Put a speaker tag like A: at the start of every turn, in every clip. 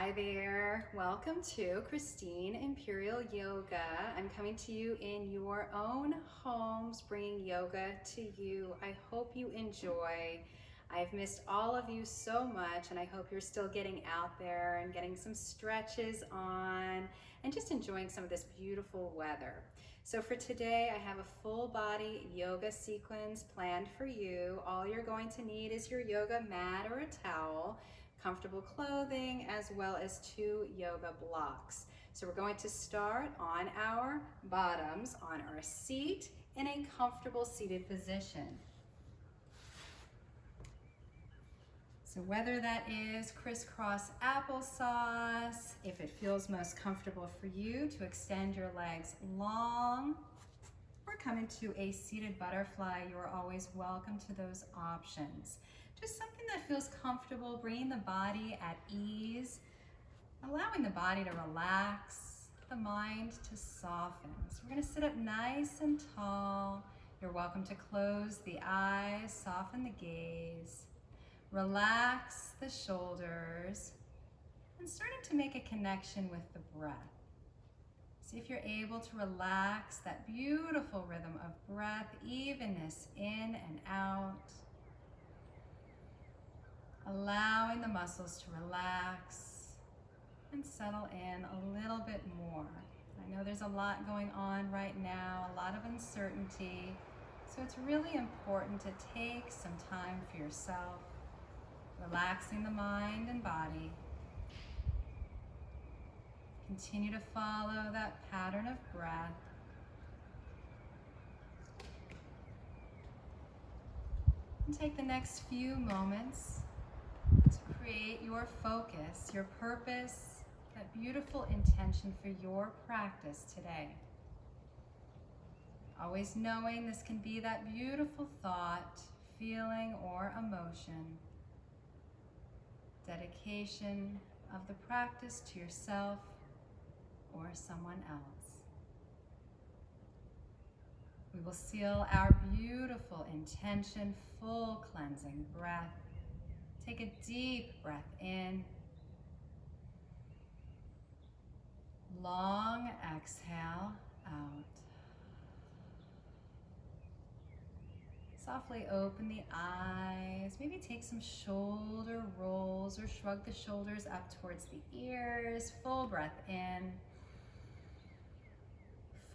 A: Hi there, welcome to Christine Imperial Yoga. I'm coming to you in your own homes, bringing yoga to you. I hope you enjoy. I've missed all of you so much, and I hope you're still getting out there and getting some stretches on and just enjoying some of this beautiful weather. So for today, I have a full body yoga sequence planned for you. All you're going to need is your yoga mat or a towel, comfortable clothing, as well as 2 yoga blocks. So we're going to start on our bottoms on our seat in a comfortable seated position. So whether that is crisscross applesauce, if it feels most comfortable for you to extend your legs long, or come into a seated butterfly, you are always welcome to those options. Just something that feels comfortable, bringing the body at ease, allowing the body to relax, the mind to soften. So we're going to sit up nice and tall. You're welcome to close the eyes, soften the gaze, relax the shoulders, and starting to make a connection with the breath. See if you're able to relax that beautiful rhythm of breath, evenness in and out. Allowing the muscles to relax and settle in a little bit more. I know there's a lot going on right now, a lot of uncertainty, so it's really important to take some time for yourself, relaxing the mind and body. Continue to follow that pattern of breath. And take the next few moments to create your focus, your purpose, that beautiful intention for your practice today. Always knowing this can be that beautiful thought, feeling, or emotion. Dedication of the practice to yourself or someone else. We will seal our beautiful intention, full cleansing breath. Take a deep breath in. Long exhale out. Softly open the eyes. Maybe take some shoulder rolls or shrug the shoulders up towards the ears. Full breath in.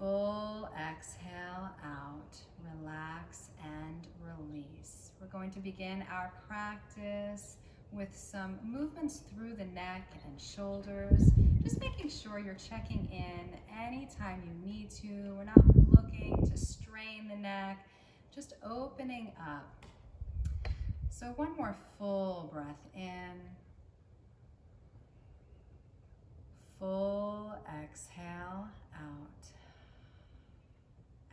A: Full exhale out. Relax and release. We're going to begin our practice with some movements through the neck and shoulders. Just making sure you're checking in anytime you need to. We're not looking to strain the neck, just opening up. So one more full breath in. Full exhale out.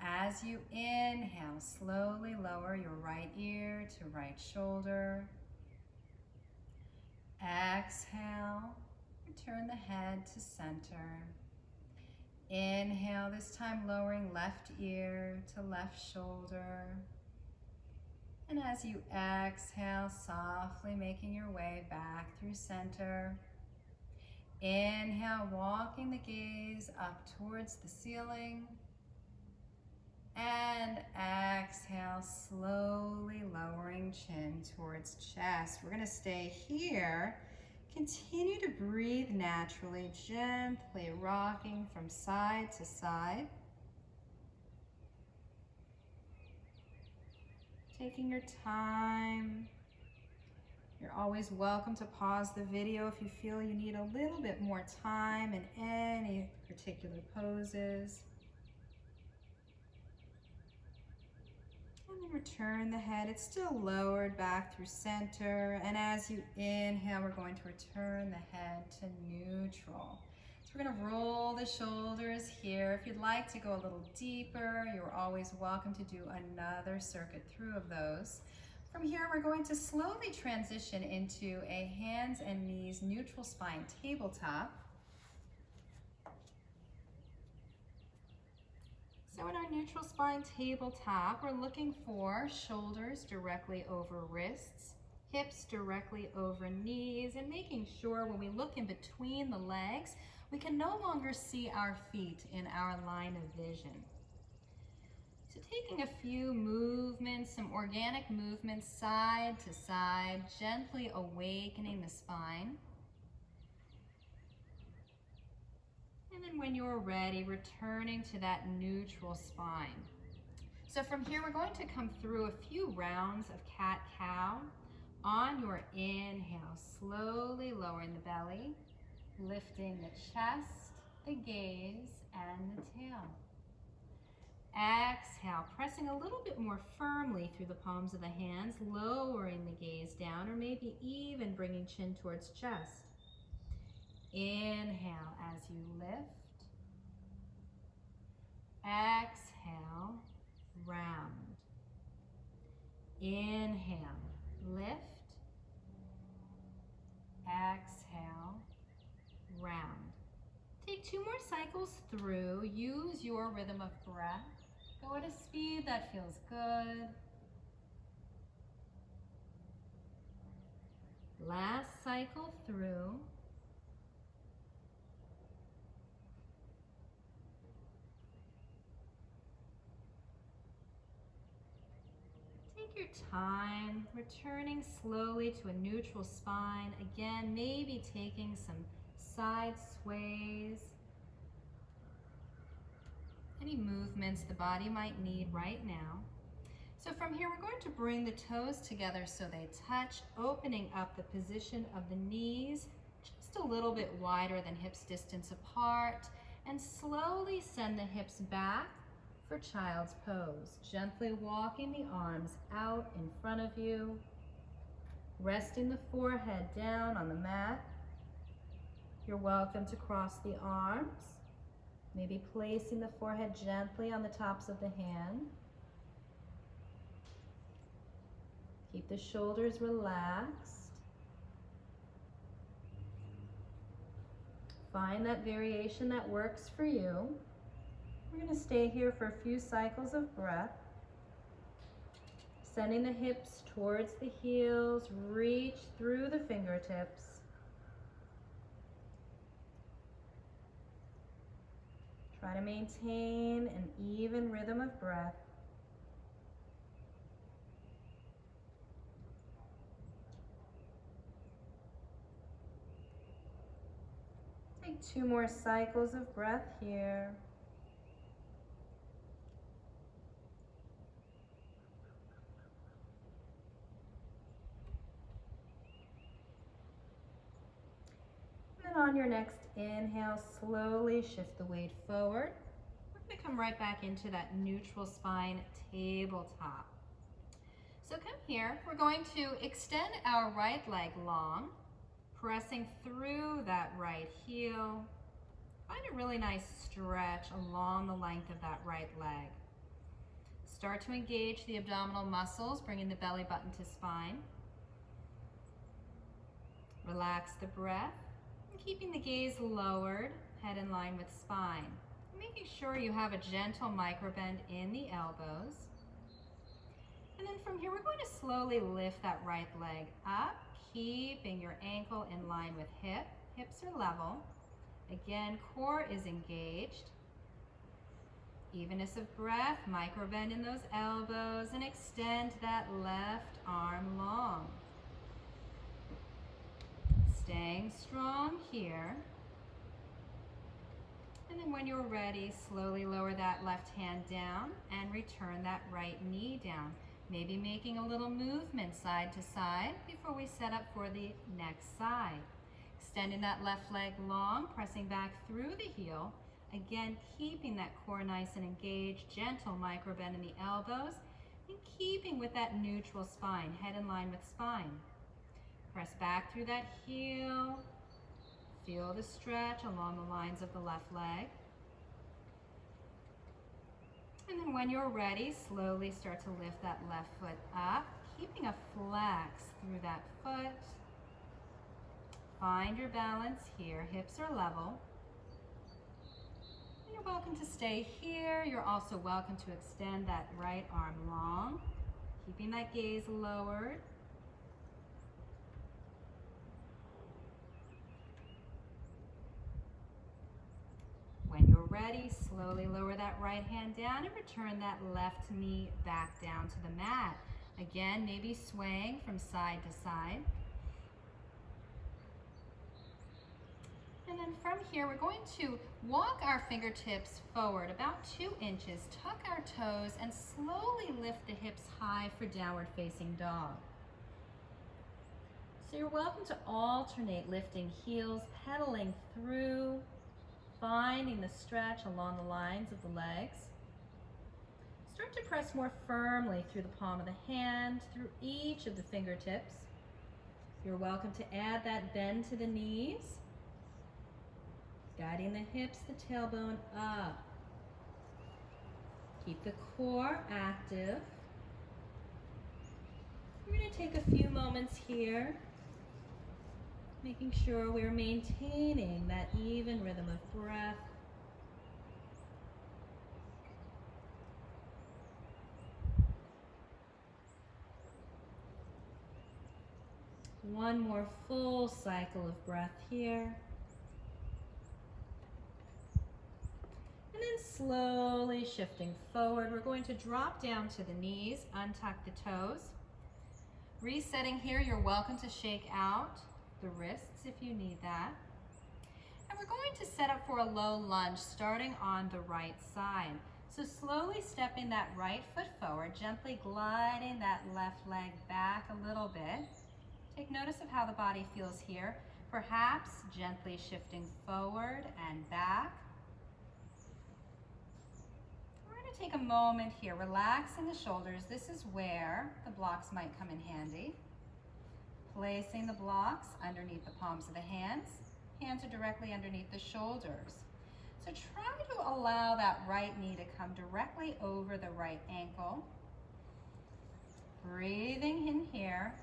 A: As you inhale, slowly lower your right ear to right shoulder. Exhale, return the head to center. Inhale, this time lowering left ear to left shoulder. And as you exhale, softly making your way back through center. Inhale, walking the gaze up towards the ceiling. And exhale, slowly lowering chin towards chest. We're going to stay here. Continue to breathe naturally, gently rocking from side to side. Taking your time. You're always welcome to pause the video if you feel you need a little bit more time in any particular poses. And then return the head. It's still lowered back through center. And as you inhale, we're going to return the head to neutral. So we're going to roll the shoulders here. If you'd like to go a little deeper, you're always welcome to do another circuit through of those. From here, we're going to slowly transition into a hands and knees neutral spine tabletop. So in our neutral spine tabletop, we're looking for shoulders directly over wrists, hips directly over knees, and making sure when we look in between the legs, we can no longer see our feet in our line of vision. So taking a few movements, some organic movements side to side, gently awakening the spine. And then when you're ready, returning to that neutral spine. So from here, we're going to come through a few rounds of cat-cow. On your inhale, slowly lowering the belly, lifting the chest, the gaze, and the tail. Exhale, pressing a little bit more firmly through the palms of the hands, lowering the gaze down, or maybe even bringing chin towards chest. Inhale as you lift. Exhale, round. Inhale, lift. Exhale, round. Take 2 more cycles through. Use your rhythm of breath. Go at a speed that feels good. Last cycle through. Take your time, returning slowly to a neutral spine. Again, maybe taking some side sways. Any movements the body might need right now. So from here, we're going to bring the toes together so they touch, opening up the position of the knees just a little bit wider than hips distance apart, and slowly send the hips back for child's pose. Gently walking the arms out in front of you, resting the forehead down on the mat. You're welcome to cross the arms, maybe placing the forehead gently on the tops of the hand. Keep the shoulders relaxed. Find that variation that works for you. We're going to stay here for a few cycles of breath. Sending the hips towards the heels, reach through the fingertips. Try to maintain an even rhythm of breath. Take 2 more cycles of breath here. And on your next inhale, slowly shift the weight forward. We're going to come right back into that neutral spine tabletop. So come here, we're going to extend our right leg long, pressing through that right heel. Find a really nice stretch along the length of that right leg. Start to engage the abdominal muscles, bringing the belly button to spine. Relax the breath, and keeping the gaze lowered, head in line with spine. Making sure you have a gentle microbend in the elbows. And then from here, we're going to slowly lift that right leg up, keeping your ankle in line with hip. Hips are level. Again, core is engaged. Evenness of breath, microbend in those elbows, and extend that left arm long. Staying strong here. And then when you're ready, slowly lower that left hand down and return that right knee down. Maybe making a little movement side to side before we set up for the next side. Extending that left leg long, pressing back through the heel. Again, keeping that core nice and engaged, gentle microbend in the elbows, and keeping with that neutral spine, head in line with spine. Press back through that heel. Feel the stretch along the lines of the left leg. And then when you're ready, slowly start to lift that left foot up, keeping a flex through that foot. Find your balance here. Hips are level. And you're welcome to stay here. You're also welcome to extend that right arm long, keeping that gaze lowered. ready, slowly lower that right hand down and return that left knee back down to the mat. Again, maybe swaying from side to side. And then from here, we're going to walk our fingertips forward about 2 inches, tuck our toes, and slowly lift the hips high for downward facing dog. So you're welcome to alternate lifting heels, pedaling through, finding the stretch along the lines of the legs. Start to press more firmly through the palm of the hand, through each of the fingertips. You're welcome to add that bend to the knees, guiding the hips, the tailbone up. Keep the core active. We're going to take a few moments here, making sure we're maintaining that even rhythm of breath. One more full cycle of breath here. And then slowly shifting forward, we're going to drop down to the knees, untuck the toes. Resetting here, you're welcome to shake out the wrists if you need that. And we're going to set up for a low lunge, starting on the right side. So slowly stepping that right foot forward, gently gliding that left leg back a little bit. Take notice of how the body feels here. Perhaps gently shifting forward and back. We're going to take a moment here, relaxing the shoulders. This is where the blocks might come in handy. Placing the blocks underneath the palms of the hands. Hands are directly underneath the shoulders. So try to allow that right knee to come directly over the right ankle. Breathing in here.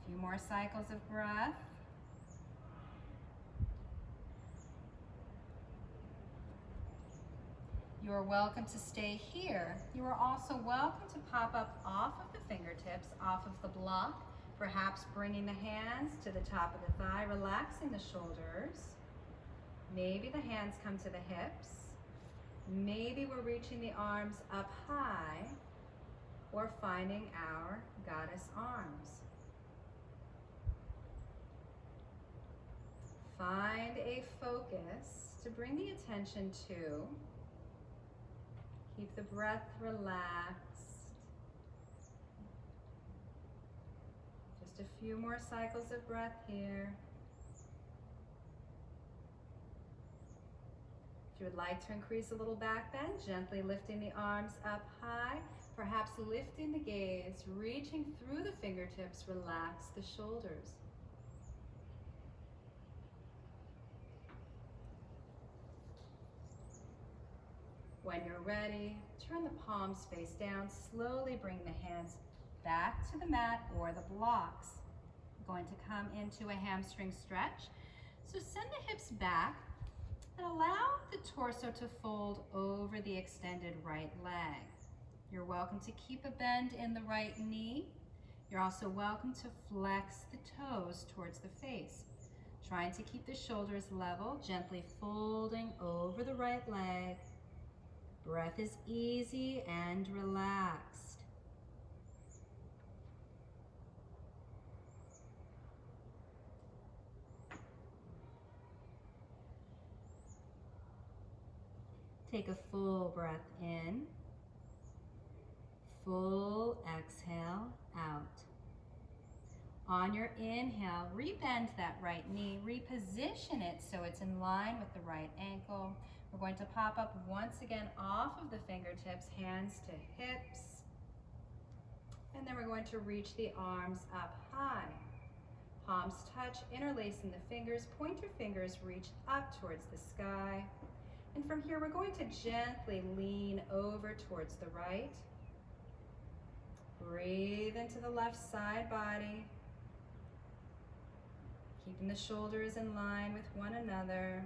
A: A few more cycles of breath. You are welcome to stay here. You are also welcome to pop up off of the fingertips, off of the block, perhaps bringing the hands to the top of the thigh, relaxing the shoulders. Maybe the hands come to the hips. Maybe we're reaching the arms up high or finding our goddess arms. Find a focus to bring the attention to. Keep the breath relaxed. Just a few more cycles of breath here. If you would like to increase a little back bend, gently lifting the arms up high, perhaps lifting the gaze, reaching through the fingertips, relax the shoulders. When you're ready, turn the palms face down. Slowly bring the hands back to the mat or the blocks. We're going to come into a hamstring stretch. So send the hips back and allow the torso to fold over the extended right leg. You're welcome to keep a bend in the right knee. You're also welcome to flex the toes towards the face. Trying to keep the shoulders level, gently folding over the right leg. Breath is easy and relaxed. Take a full breath in, full exhale out. On your inhale, rebend that right knee, reposition it so it's in line with the right ankle. We're going to pop up once again off of the fingertips, hands to hips. And then we're going to reach the arms up high. Palms touch, interlacing the fingers, pointer fingers reach up towards the sky. And from here, we're going to gently lean over towards the right. Breathe into the left side body. Keeping the shoulders in line with one another.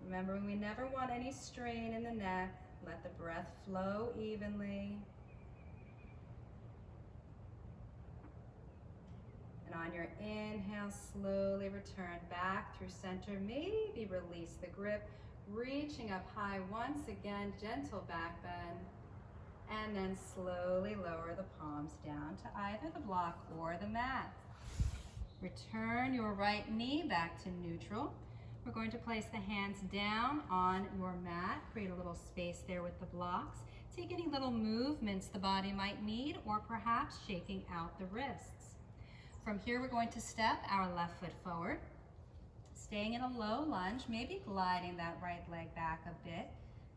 A: Remember, we never want any strain in the neck. Let the breath flow evenly. on your inhale, slowly return back through center. Maybe release the grip, reaching up high once again, gentle back bend. And then slowly lower the palms down to either the block or the mat. Return your right knee back to neutral. We're going to place the hands down on your mat. Create a little space there with the blocks. Take any little movements the body might need, or perhaps shaking out the wrists. From here, we're going to step our left foot forward, staying in a low lunge, maybe gliding that right leg back a bit.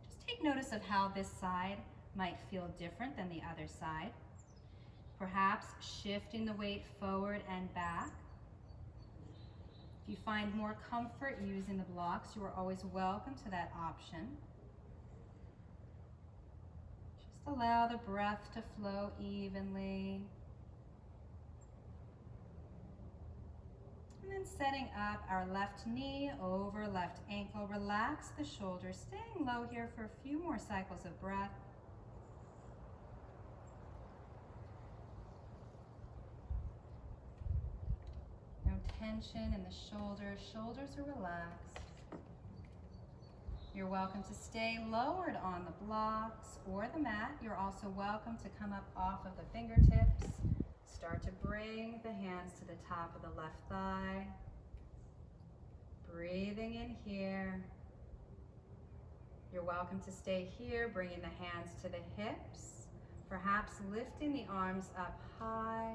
A: Just take notice of how this side might feel different than the other side. Perhaps shifting the weight forward and back. If you find more comfort using the blocks, you are always welcome to that option. Just allow the breath to flow evenly. And then setting up our left knee over left ankle. Relax the shoulders, staying low here for a few more cycles of breath. No tension in the shoulders. Shoulders are relaxed. You're welcome to stay lowered on the blocks or the mat. You're also welcome to come up off of the fingertips. Start to bring the hands to the top of the left thigh. Breathing in here. You're welcome to stay here, bringing the hands to the hips. Perhaps lifting the arms up high,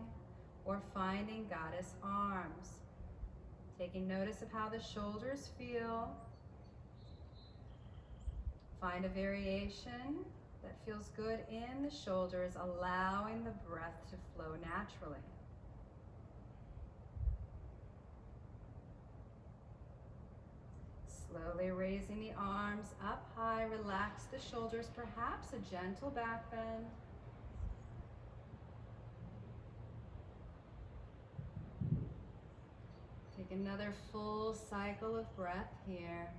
A: or finding goddess arms. Taking notice of how the shoulders feel. Find a variation that feels good in the shoulders, allowing the breath to flow naturally. Slowly raising the arms up high, relax the shoulders, perhaps a gentle back bend. Take another full cycle of breath here.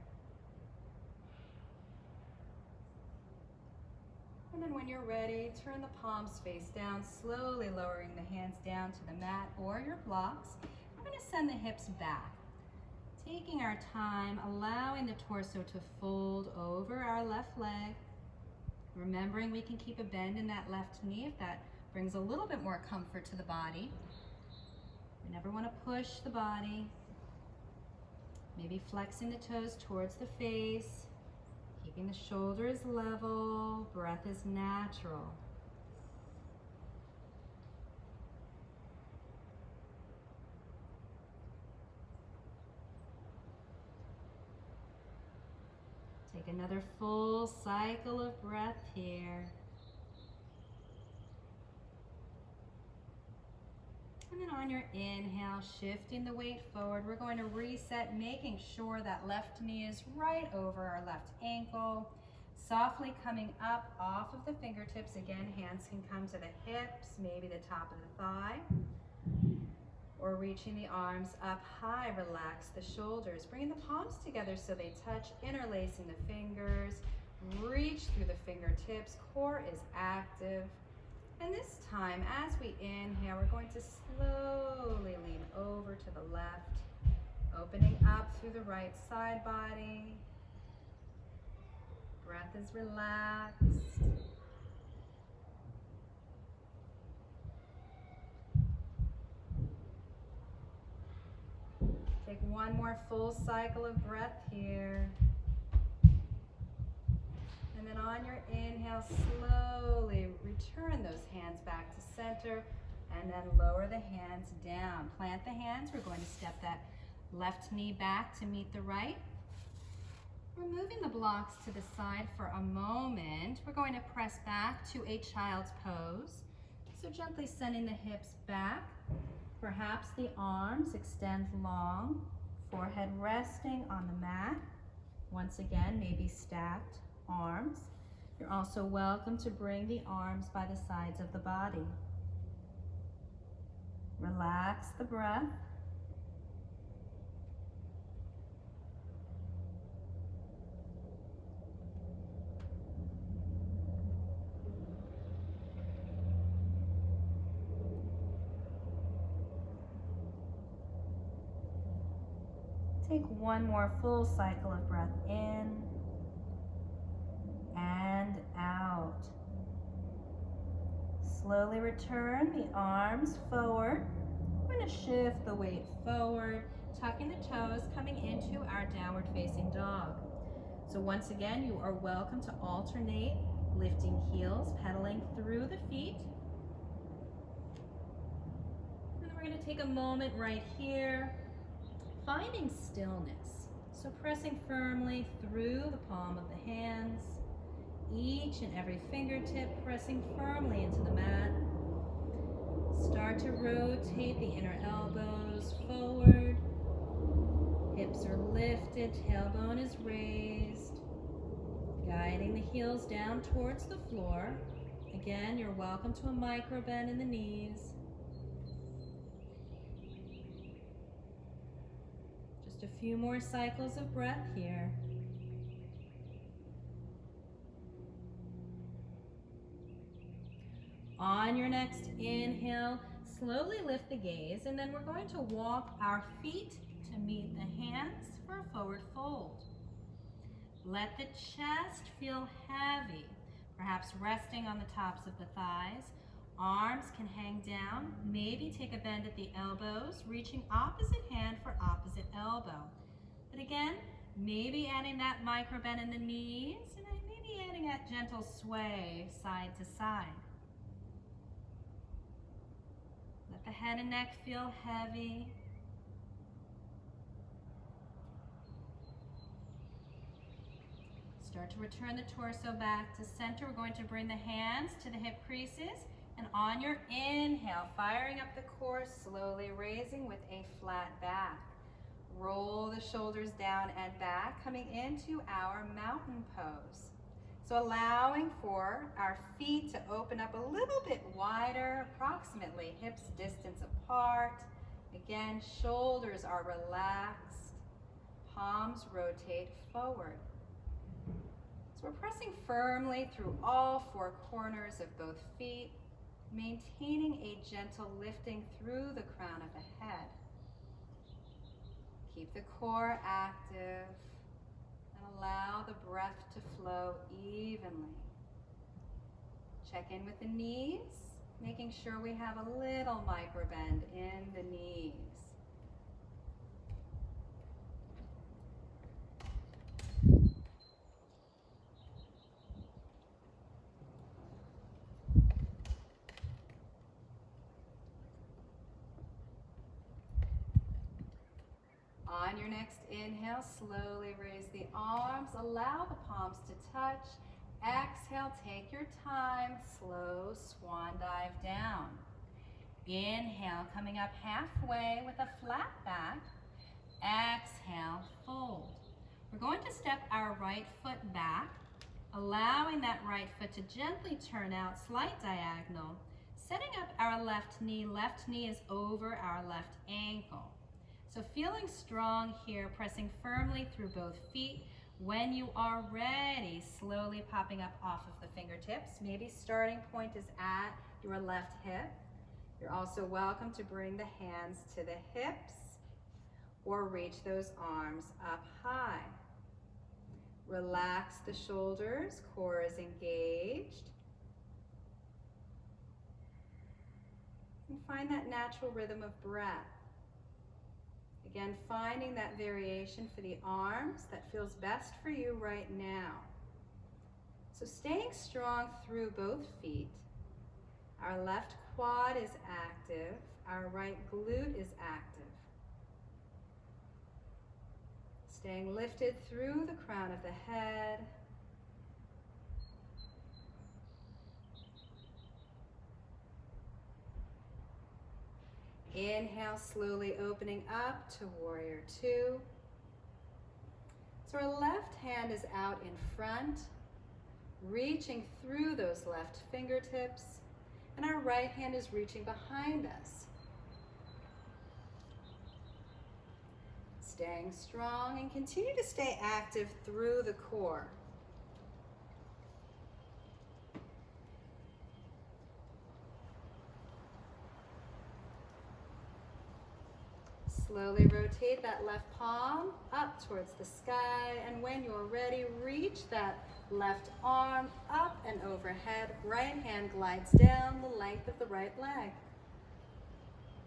A: And then when you're ready, turn the palms face down, slowly lowering the hands down to the mat or your blocks. We're going to send the hips back. Taking our time, allowing the torso to fold over our left leg. Remembering we can keep a bend in that left knee if that brings a little bit more comfort to the body. We never want to push the body. Maybe flexing the toes towards the face. Keeping the shoulders level, breath is natural. Take another full cycle of breath here. And then on your inhale, shifting the weight forward, we're going to reset, making sure that left knee is right over our left ankle. Softly coming up off of the fingertips. Again, hands can come to the hips, maybe the top of the thigh. Or reaching the arms up high, relax the shoulders. Bringing the palms together so they touch, interlacing the fingers. Reach through the fingertips, core is active. And this time, as we inhale, we're going to slowly lean over to the left, opening up through the right side body. Breath is relaxed. Take one more full cycle of breath here. And then on your inhale, slowly return those hands back to center and then lower the hands down. Plant the hands. We're going to step that left knee back to meet the right. Removing the blocks to the side for a moment. We're going to press back to a child's pose. So gently sending the hips back. Perhaps the arms extend long, forehead resting on the mat. Once again, maybe stacked arms. You're also welcome to bring the arms by the sides of the body. Relax the breath.
B: Take one more full cycle of breath in and out. Slowly return the arms forward. We're going to shift the weight forward, tucking the toes, coming into our downward facing dog. So once again, you are welcome to alternate lifting heels, pedaling through the feet. And then we're going to take a moment right here, finding stillness. So pressing firmly through the palm of the hands, each and every fingertip pressing firmly into the mat. Start to rotate the inner elbows forward. Hips are lifted, tailbone is raised. Guiding the heels down towards the floor. Again, you're welcome to a micro bend in the knees. Just a few more cycles of breath here. On your next inhale, slowly lift the gaze, and then we're going to walk our feet to meet the hands for a forward fold. Let the chest feel heavy, perhaps resting on the tops of the thighs. Arms can hang down, maybe take a bend at the elbows, reaching opposite hand for opposite elbow. But again, maybe adding that micro bend in the knees, and maybe adding that gentle sway side to side. Let the head and neck feel heavy. Start to return the torso back to center. We're going to bring the hands to the hip creases. And on your inhale, firing up the core, slowly raising with a flat back. Roll the shoulders down and back, coming into our mountain pose. So allowing for our feet to open up a little bit wider, approximately hips distance apart. Again, shoulders are relaxed. Palms rotate forward. So we're pressing firmly through all four corners of both feet, maintaining a gentle lifting through the crown of the head. Keep the core active. Allow the breath to flow evenly. Check in with the knees, making sure we have a little micro bend in the knees. On your next inhale, slowly raise the arms. Allow the palms to touch. Exhale, take your time. Slow swan dive down. Inhale, coming up halfway with a flat back. Exhale, fold. We're going to step our right foot back, allowing that right foot to gently turn out, slight diagonal. Setting up our left knee is over our left ankle. So feeling strong here, pressing firmly through both feet. When you are ready, slowly popping up off of the fingertips. Maybe starting point is at your left hip. You're also welcome to bring the hands to the hips or reach those arms up high. Relax the shoulders, core is engaged. And find that natural rhythm of breath. Again, finding that variation for the arms that feels best for you right now. So staying strong through both feet. Our left quad is active. Our right glute is active. Staying lifted through the crown of the head. Inhale, slowly opening up to warrior two. So our left hand is out in front, reaching through those left fingertips, and our right hand is reaching behind us. Staying strong and continue to stay active through the core. Slowly rotate that left palm up towards the sky, and when you're ready, reach that left arm up and overhead. Right hand glides down the length of the right leg.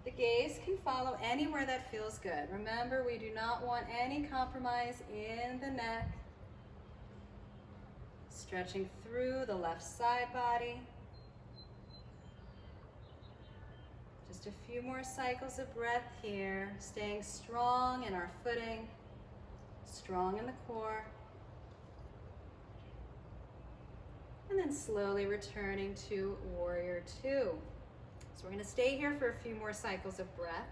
B: The gaze can follow anywhere that feels good. Remember, we do not want any compromise in the neck. Stretching through the left side body. Just a few more cycles of breath here, staying strong in our footing, strong in the core. And then slowly returning to Warrior Two. So we're going to stay here for a few more cycles of breath.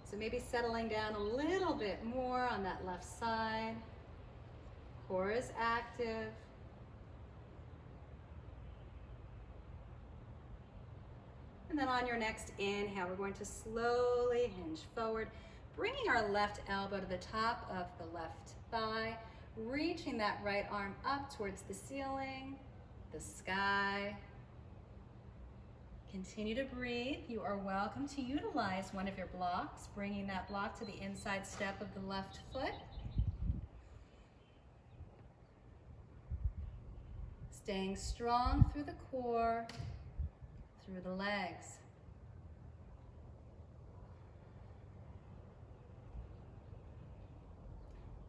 B: So maybe settling down a little bit more on that left side. Core is active. And then on your next inhale, we're going to slowly hinge forward, bringing our left elbow to the top of the left thigh, reaching that right arm up towards the ceiling, the sky. Continue to breathe. You are welcome to utilize one of your blocks, bringing that block to the inside step of the left foot. Staying strong through the core, through the legs.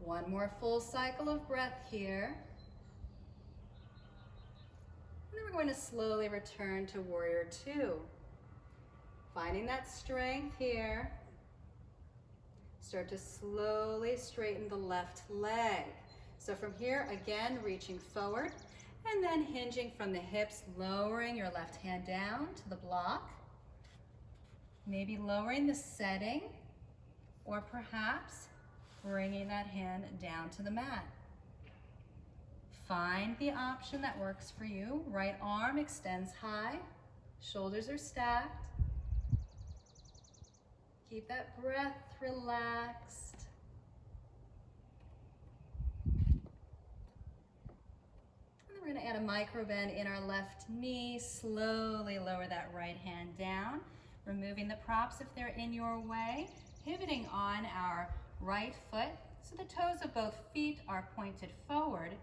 B: One more full cycle of breath here. And then we're going to slowly return to Warrior Two. Finding that strength here. Start to slowly straighten the left leg. So from here, again, reaching forward. And then hinging from the hips, lowering your left hand down to the block. Maybe lowering the setting, or perhaps bringing that hand down to the mat. Find the option that works for you. Right arm extends high, shoulders are stacked. Keep that breath relaxed. We're going to add a micro bend in our left knee. Slowly lower that right hand down, removing the props if they're in your way, pivoting on our right foot so the toes of both feet are pointed forward.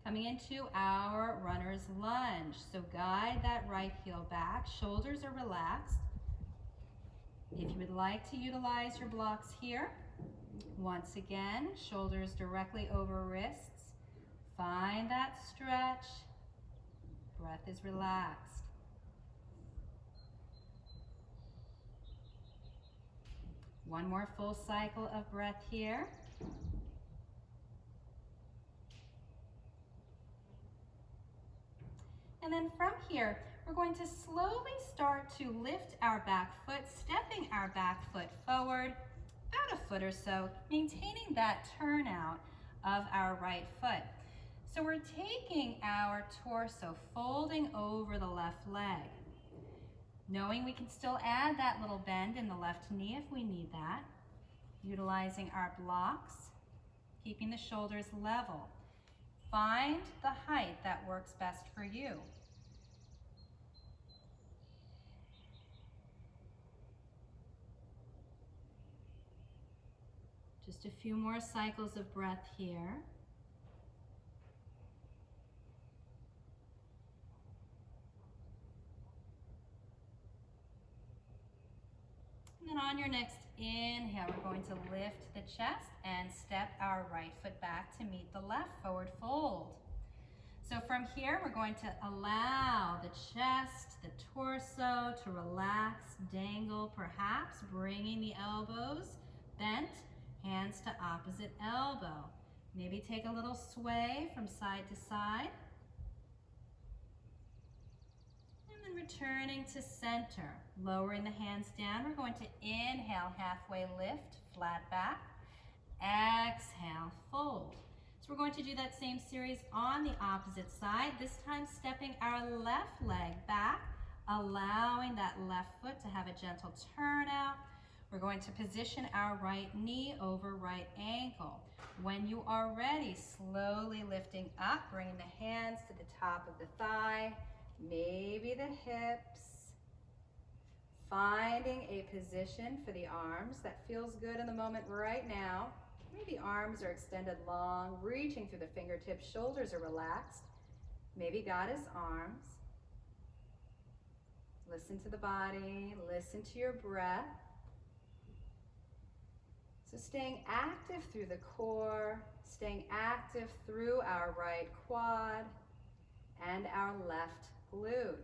B: Coming into our runner's lunge. So guide that right heel back, shoulders are relaxed. If you would like to utilize your blocks here, once again, shoulders directly over wrists. Find that stretch. Breath is relaxed. One more full cycle of breath here. And then from here, we're going to slowly start to lift our back foot, stepping our back foot forward, about a foot or so, maintaining that turnout of our right foot. So we're taking our torso, folding over the left leg, knowing we can still add that little bend in the left knee if we need that, utilizing our blocks, keeping the shoulders level. Find the height that works best for you. Just a few more cycles of breath here. And then on your next inhale, we're going to lift the chest and step our right foot back to meet the left, forward fold. So from here, we're going to allow the chest, the torso to relax, dangle, perhaps bringing the elbows bent, hands to opposite elbow. Maybe take a little sway from side to side. Returning to center, lowering the hands down. We're going to inhale, halfway lift, flat back. Exhale, fold. So we're going to do that same series on the opposite side, this time stepping our left leg back, allowing that left foot to have a gentle turnout. We're going to position our right knee over right ankle. When you are ready, slowly lifting up, bringing the hands to the top of the thigh, maybe the hips. Finding a position for the arms that feels good in the moment right now. Maybe arms are extended long, reaching through the fingertips, shoulders are relaxed. Maybe goddess arms. Listen to the body, listen to your breath. So staying active through the core, staying active through our right quad and our left glute.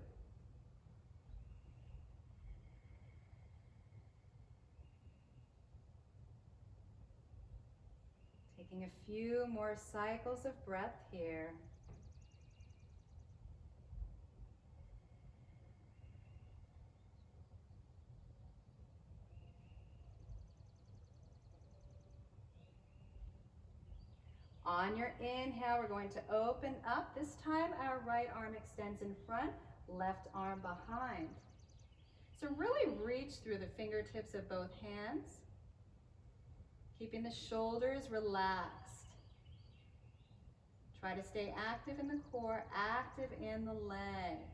B: Taking a few more cycles of breath here. On your inhale, we're going to open up. This time, our right arm extends in front, left arm behind. So really reach through the fingertips of both hands, keeping the shoulders relaxed. Try to stay active in the core, active in the legs.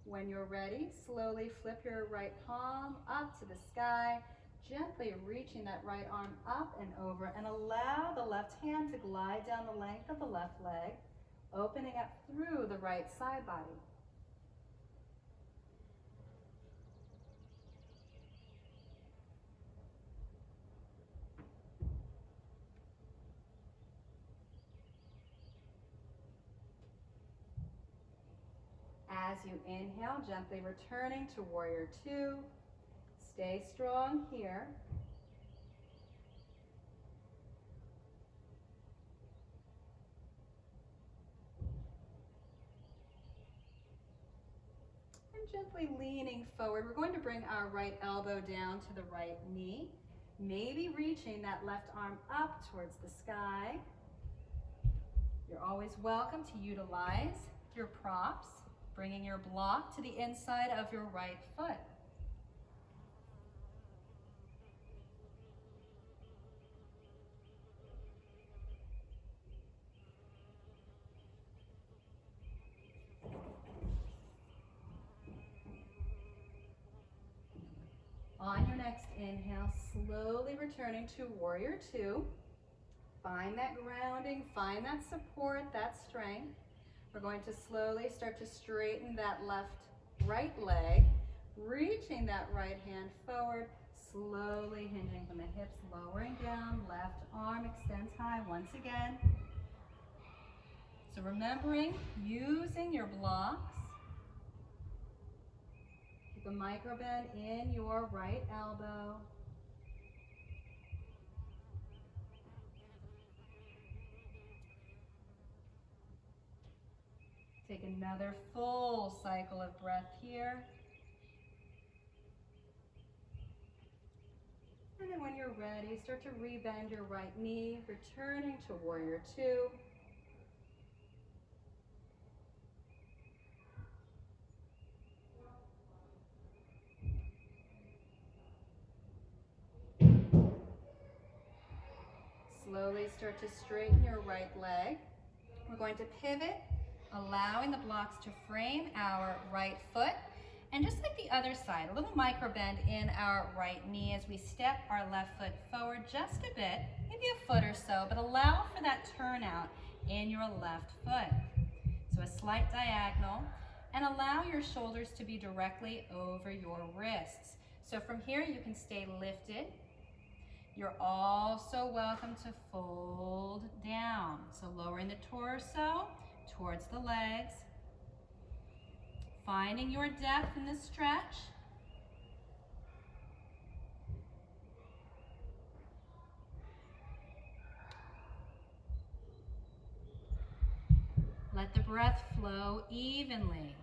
B: When you're ready, slowly flip your right palm up to the sky, gently reaching that right arm up and over, and allow the left hand to glide down the length of the left leg, opening up through the right side body. As you inhale, gently returning to warrior two. Stay strong here. And gently leaning forward, we're going to bring our right elbow down to the right knee. Maybe reaching that left arm up towards the sky. You're always welcome to utilize your props, bringing your block to the inside of your right foot. On your next inhale, slowly returning to warrior two. Find that grounding, find that support, that strength. We're going to slowly start to straighten that right leg, reaching that right hand forward, slowly hinging from the hips, lowering down, left arm extends high once again. So remembering, using your blocks. Keep a micro bend in your right elbow. Take another full cycle of breath here. And then when you're ready, start to rebend your right knee, returning to warrior two. Slowly start to straighten your right leg. We're going to pivot, allowing the blocks to frame our right foot. And just like the other side, a little micro bend in our right knee as we step our left foot forward just a bit, maybe a foot or so, but allow for that turnout in your left foot. So a slight diagonal, and allow your shoulders to be directly over your wrists. So from here you can stay lifted. You're also welcome to fold down. So lowering the torso towards the legs. Finding your depth in the stretch. Let the breath flow evenly.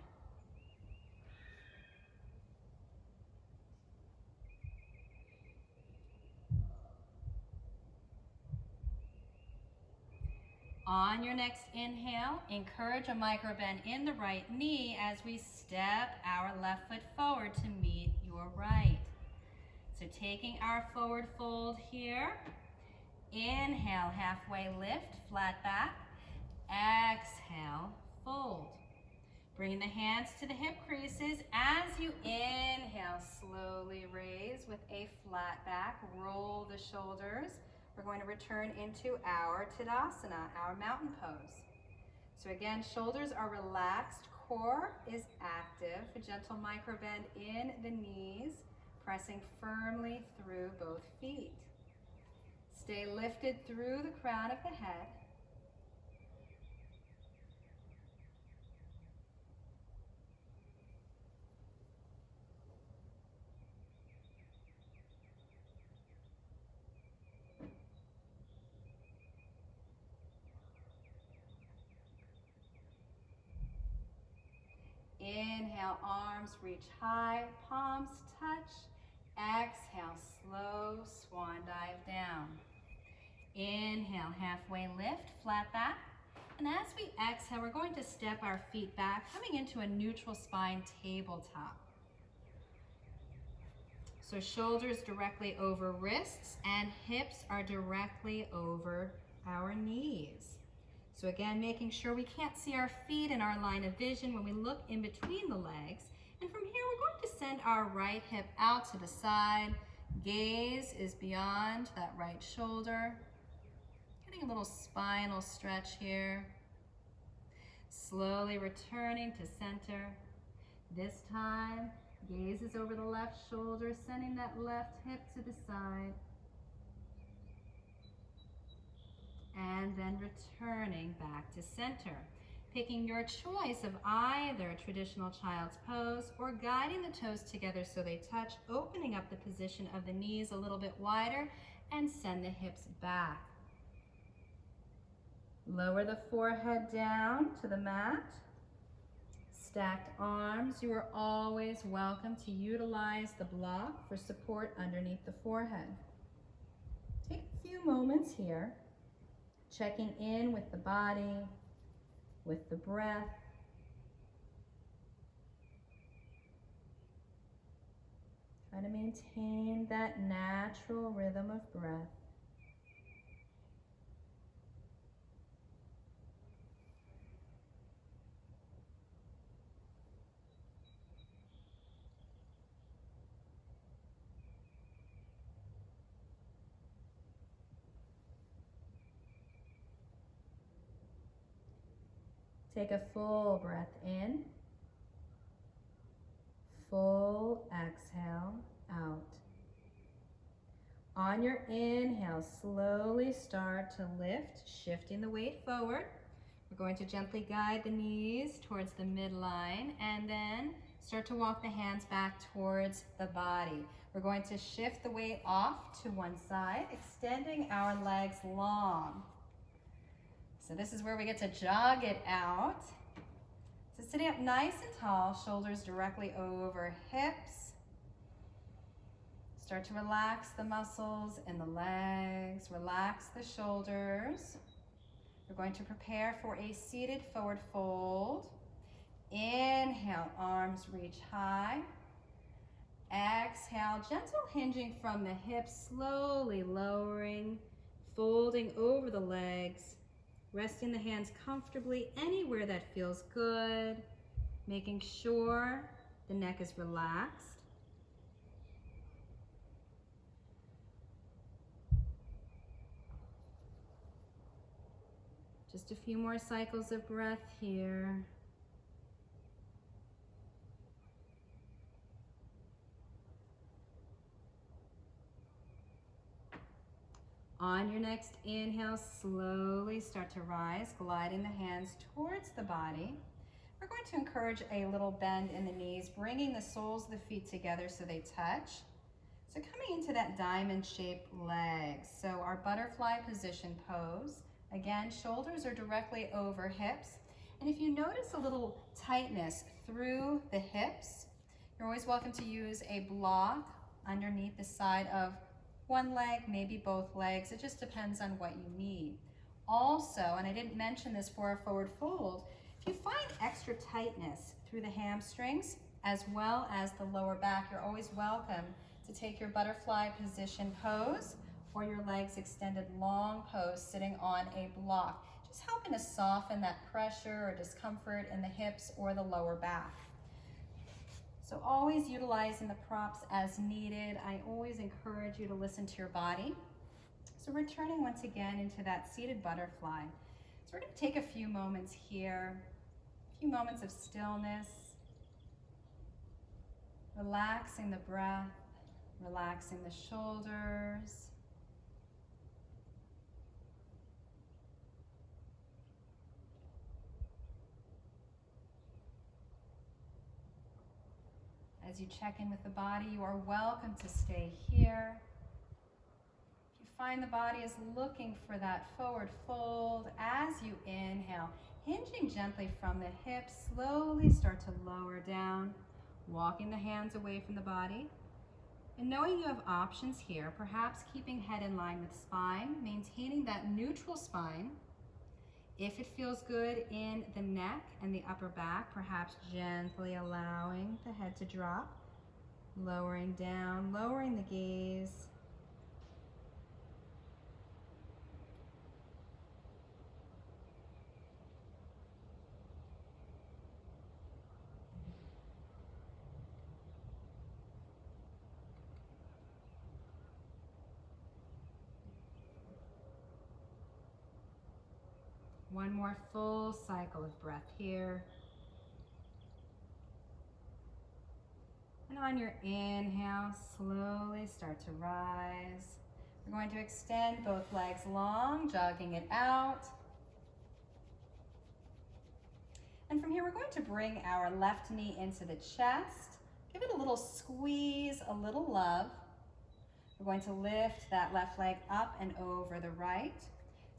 B: On your next inhale, encourage a micro bend in the right knee as we step our left foot forward to meet your right. So taking our forward fold here, Inhale, halfway lift, flat back. Exhale, fold. Bring the hands to the hip creases. As you inhale, slowly raise with a flat back. Roll the shoulders. We're going to return into our Tadasana, our mountain pose. So again, shoulders are relaxed, core is active. A gentle micro bend in the knees, pressing firmly through both feet. Stay lifted through the crown of the head. Inhale, arms reach high, palms touch. Exhale, slow swan dive down. Inhale, halfway lift, flat back. And as we exhale, we're going to step our feet back, coming into a neutral spine tabletop. So shoulders directly over wrists and hips are directly over our knees. So again, making sure we can't see our feet in our line of vision when we look in between the legs. And from here, we're going to send our right hip out to the side. Gaze is beyond that right shoulder. Getting a little spinal stretch here. Slowly returning to center. This time, gaze is over the left shoulder, sending that left hip to the side. And then returning back to center. Picking your choice of either traditional child's pose or guiding the toes together so they touch, opening up the position of the knees a little bit wider and send the hips back. Lower the forehead down to the mat. Stacked arms, you are always welcome to utilize the block for support underneath the forehead. Take a few moments here. Checking in with the body, with the breath. Try to maintain that natural rhythm of breath. Take a full breath in, full exhale out. On your inhale, slowly start to lift, shifting the weight forward. We're going to gently guide the knees towards the midline and then start to walk the hands back towards the body. We're going to shift the weight off to one side, extending our legs long. So this is where we get to jog it out. So sitting up nice and tall, shoulders directly over hips. Start to relax the muscles in the legs, relax the shoulders. We're going to prepare for a seated forward fold. Inhale, arms reach high. Exhale, gentle hinging from the hips, slowly lowering, folding over the legs. Resting the hands comfortably anywhere that feels good, making sure the neck is relaxed. Just a few more cycles of breath here. On your next inhale, slowly start to rise, gliding the hands towards the body. We're going to encourage a little bend in the knees, bringing the soles of the feet together so they touch. So coming into that diamond-shaped legs. So our butterfly position pose. Again, shoulders are directly over hips. And if you notice a little tightness through the hips, you're always welcome to use a block underneath the side of one leg, maybe both legs. It just depends on what you need. Also, and I didn't mention this for a forward fold, if you find extra tightness through the hamstrings as well as the lower back, you're always welcome to take your butterfly position pose
A: or your legs extended long pose sitting on a block. Just helping to soften that pressure or discomfort in the hips or the lower back. So always utilizing the props as needed. I always encourage you to listen to your body. So returning once again into that seated butterfly. So we're going to take a few moments here, a few moments of stillness, relaxing the breath, relaxing the shoulders. As you check in with the body, you are welcome to stay here. If you find the body is looking for that forward fold, as you inhale, hinging gently from the hips, slowly start to lower down, walking the hands away from the body. And knowing you have options here, perhaps keeping head in line with spine, maintaining that neutral spine. If it feels good in the neck and the upper back, perhaps gently allowing the head to drop, lowering down, lowering the gaze. One more full cycle of breath here. And on your inhale, slowly start to rise. We're going to extend both legs long, jogging it out. And from here, we're going to bring our left knee into the chest. Give it a little squeeze, a little love. We're going to lift that left leg up and over the right.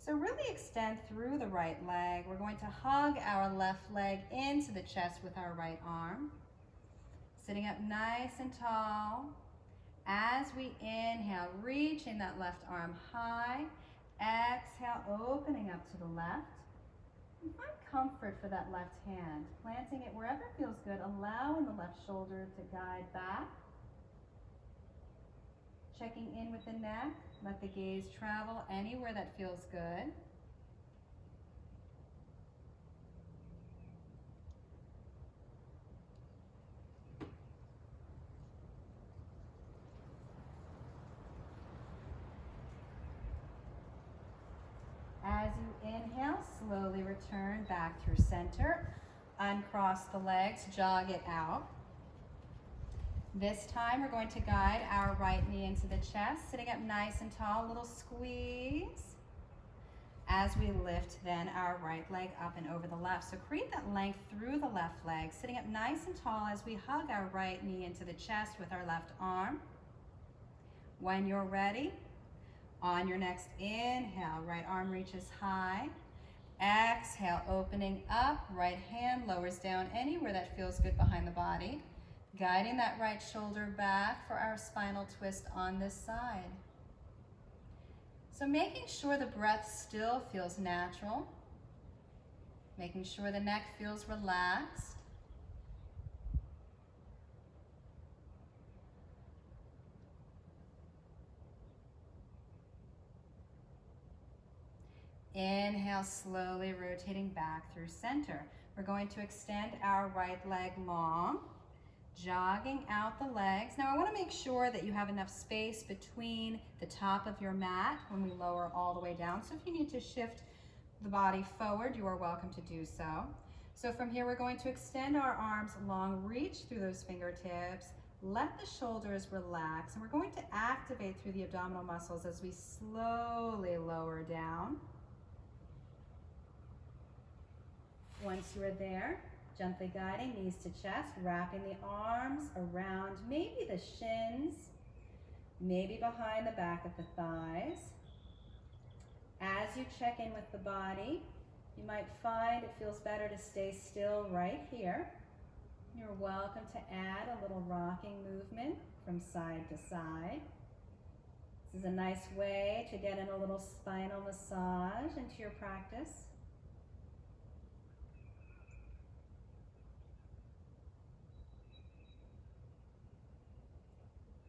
A: So really extend through the right leg. We're going to hug our left leg into the chest with our right arm. Sitting up nice and tall. As we inhale, reaching that left arm high. Exhale, opening up to the left. And find comfort for that left hand. Planting it wherever it feels good, allowing the left shoulder to guide back. Checking in with the neck. Let the gaze travel anywhere that feels good. As you inhale, slowly return back through center. Uncross the legs, jog it out. This time we're going to guide our right knee into the chest, sitting up nice and tall, a little squeeze. As we lift then our right leg up and over the left. So create that length through the left leg, sitting up nice and tall as we hug our right knee into the chest with our left arm. When you're ready, on your next inhale, right arm reaches high. Exhale, opening up, right hand lowers down anywhere that feels good behind the body. Guiding that right shoulder back for our spinal twist on this side. So making sure the breath still feels natural. Making sure the neck feels relaxed. Inhale, slowly rotating back through center. We're going to extend our right leg long. Jogging out the legs. Now I want to make sure that you have enough space between the top of your mat when we lower all the way down. So if you need to shift the body forward, you are welcome to do so. So from here, we're going to extend our arms long, reach through those fingertips, let the shoulders relax, and we're going to activate through the abdominal muscles as we slowly lower down. Once you are there, gently guiding knees to chest, wrapping the arms around maybe the shins, maybe behind the back of the thighs. As you check in with the body, you might find it feels better to stay still right here. You're welcome to add a little rocking movement from side to side. This is a nice way to get in a little spinal massage into your practice.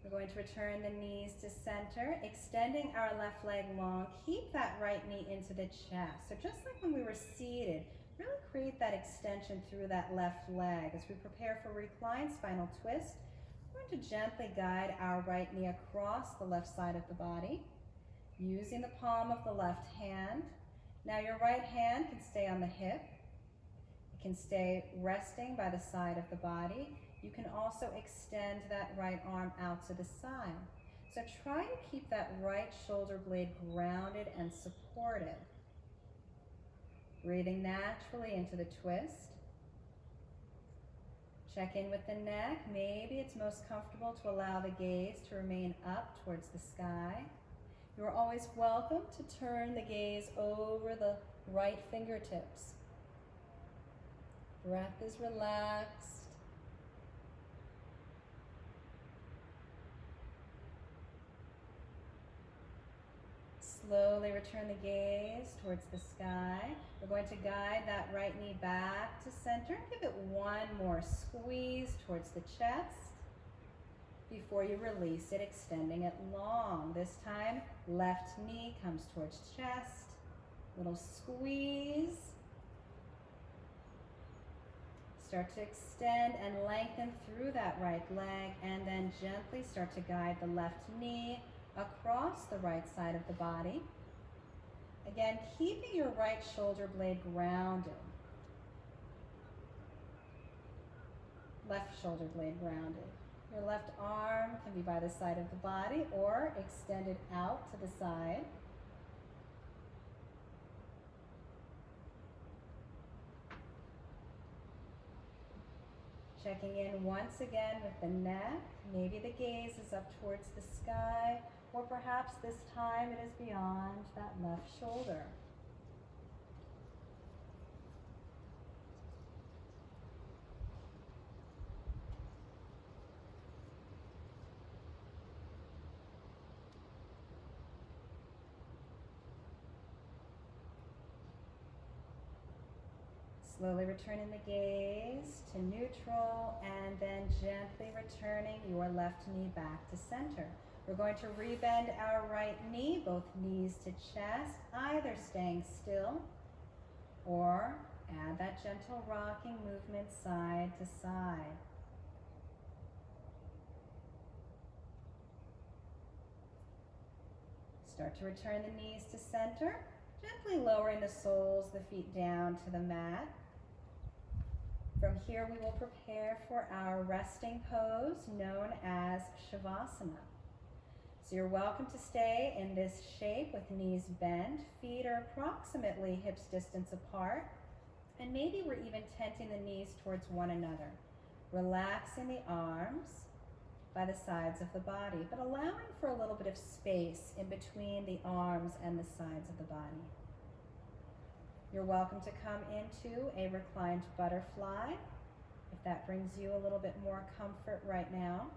A: We're going to return the knees to center, extending our left leg long. Keep that right knee into the chest. So just like when we were seated, really create that extension through that left leg. As we prepare for reclined spinal twist, we're going to gently guide our right knee across the left side of the body, using the palm of the left hand. Now your right hand can stay on the hip. It can stay resting by the side of the body. You can also extend that right arm out to the side. So try to keep that right shoulder blade grounded and supported. Breathing naturally into the twist. Check in with the neck. Maybe it's most comfortable to allow the gaze to remain up towards the sky. You are always welcome to turn the gaze over the right fingertips. Breath is relaxed. Slowly return the gaze towards the sky. We're going to guide that right knee back to center. Give it one more squeeze towards the chest before you release it, extending it long. This time, left knee comes towards chest. Little squeeze. Start to extend and lengthen through that right leg, and then gently start to guide the left knee across the right side of the body. Again, keeping your right shoulder blade grounded. Left shoulder blade grounded. Your left arm can be by the side of the body or extended out to the side. Checking in once again with the neck. Maybe the gaze is up towards the sky, or perhaps this time it is beyond that left shoulder. Slowly returning the gaze to neutral, and then gently returning your left knee back to center. We're going to rebend our right knee, both knees to chest, either staying still or add that gentle rocking movement side to side. Start to return the knees to center, gently lowering the soles, the feet down to the mat. From here, we will prepare for our resting pose known as Shavasana. So you're welcome to stay in this shape with knees bent, feet are approximately hips distance apart, and maybe we're even tenting the knees towards one another. Relaxing the arms by the sides of the body, but allowing for a little bit of space in between the arms and the sides of the body. You're welcome to come into a reclined butterfly if that brings you a little bit more comfort right now.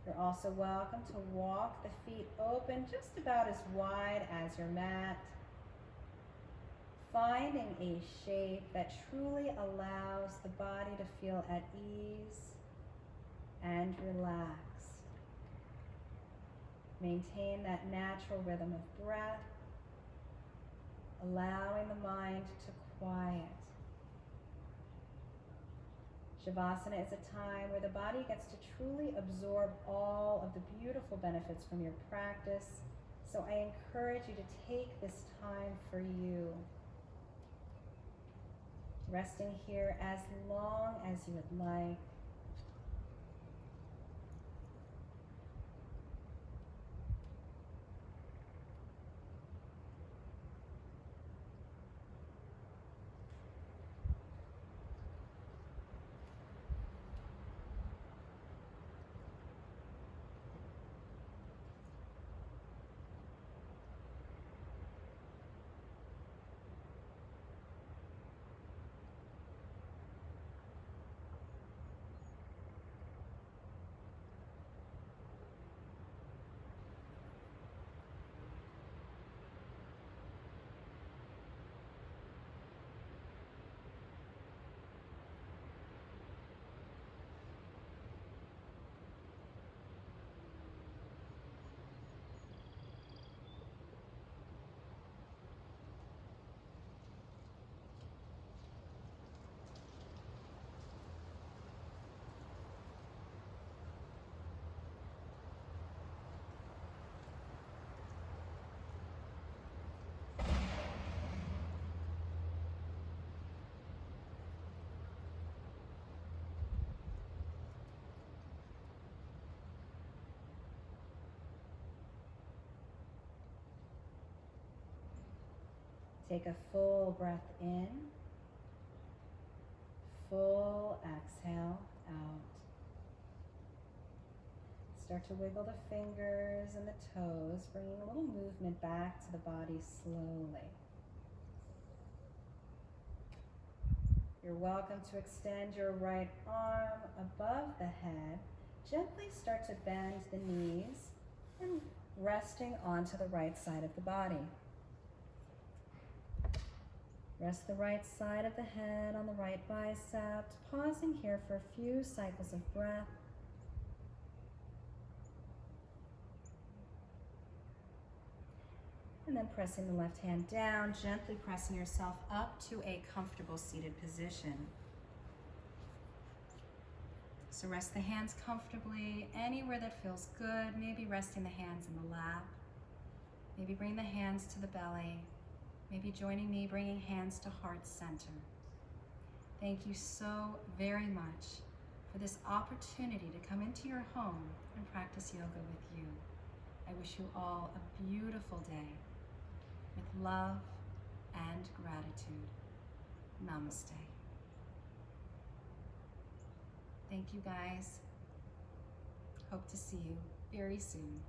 A: You're also welcome to walk the feet open just about as wide as your mat, finding a shape that truly allows the body to feel at ease and relaxed. Maintain that natural rhythm of breath, allowing the mind to quiet. Shavasana is a time where the body gets to truly absorb all of the beautiful benefits from your practice. So I encourage you to take this time for you. Resting here as long as you would like. Take a full breath in. Full exhale out. Start to wiggle the fingers and the toes, bringing a little movement back to the body slowly. You're welcome to extend your right arm above the head. Gently start to bend the knees and resting onto the right side of the body. Rest the right side of the head on the right bicep, pausing here for a few cycles of breath. And then pressing the left hand down, gently pressing yourself up to a comfortable seated position. So rest the hands comfortably anywhere that feels good. Maybe resting the hands in the lap. Maybe bring the hands to the belly. Maybe joining me, bringing hands to heart center. Thank you so very much for this opportunity to come into your home and practice yoga with you. I wish you all a beautiful day with love and gratitude. Namaste. Thank you guys. Hope to see you very soon.